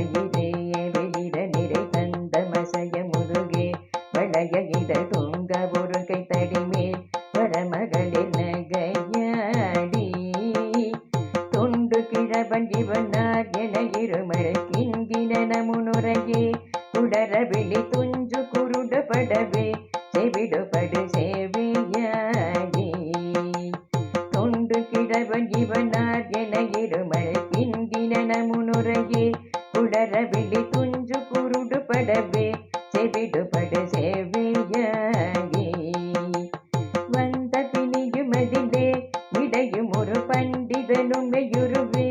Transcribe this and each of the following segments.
மயிரே வெளிர நிறை தந்த மசைய முருகே வளைய இதழ் தூங்க முருகை தடிமேல் வரமகளிர் நகையாடி தொண்டு கிழவன் இவனார் என இருமழை கிண்கின முனுரையே குடர விழி துஞ்சு குருடுபடவே செவிடுபடு சேவியாடி தொண்டு கிழவன் இவனார் என இருமழை கிண்கின முனுரையே குடர விழி துஞ்சு குருடுபடவே செவிடுபடு சேவியாடி வந்த பிணியுமதிலே விடையும் ஒரு பண்டிதனுமையுருவே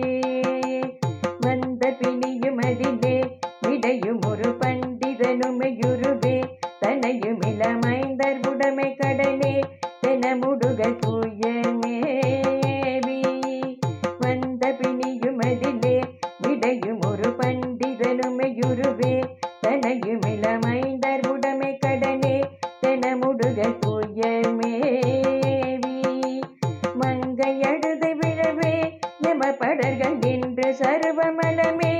வந்த பிணியுமதிலே விடையும் ஒரு பண்டிதனுமையுருவே தனையும் இளமைந்தர் உடைமை கடலே தென முடுக தூயமேவி வந்த பிணியுமதிலே விடையும் ஒரு பண்டிதனுமையுருவே தனையும் இளமைந்தர் உடைமை கடலே தென முடுக தூயமேவி மங்கை அழுது விழவே எம படர்கள் நின்று சர்வமலமே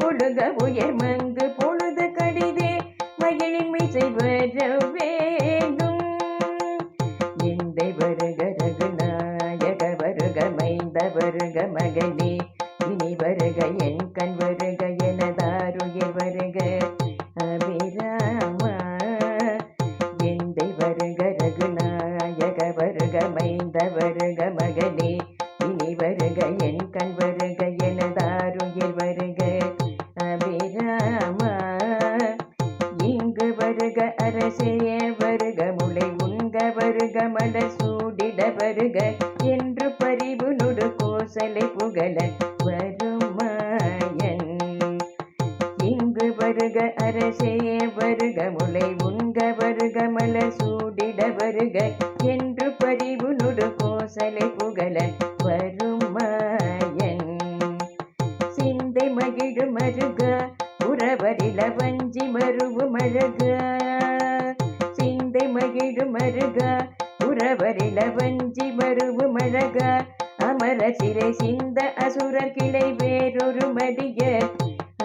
ஒழுக உயர் மங்கு பொழுது கடிதே மகிழின் மிசை வர வேண்டும் எந்தை வருக ரகுநாயக வருக மைந்த வருக மகனே இனி வருக என் கண் வருக எனதாருயிர் வருக அபிராமா எந்தை வருக ரகுநாயக வருக மைந்த வருக மகனே இனி வருக என் கண் வருக எனதாருயிர் வருக அபிராமா இங்கு வருக அரசே வருக முளை உண்க வருக மலர் சூடிட வருக என்று பரிவு நொடு கோசலை புகழ வருமாயன் இங்கு வருக அரசே வருக முளை உண்க வருக மலர் சூடிட வருக என்று பரிவு நொடு கோசலை புகழ வருமாயன் சிந்தை மகிழு மருக உறவரில வஞ்சி மருவு மழக சிந்தை மகிழு மருக உறவரில வஞ்சி மருவு மழக அமர சிறை சிந்த அசுரர் கிளை வேறொரு மடிய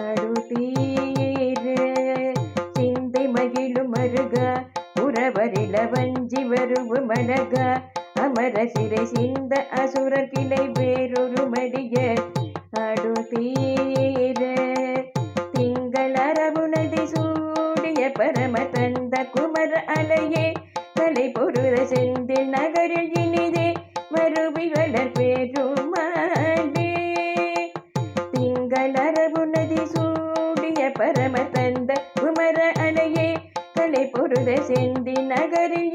அருதீர சிந்தை மகிழு மருக உறவரில வஞ்சி மருவு மழக அமர சிறை சிந்த அசுரர் கிளை வேறொரு மடிய அடுதீர திங்களரபுனதி சூடிய பரம தந்த குமர அலையே கலை பொருத செந்தில் நகரில் இனிதே மருவி வளர் பெருமாளே திங்களரபுனதி சூடிய பரம தந்த குமர அலையே கலை பொருத செந்தில் நகரில்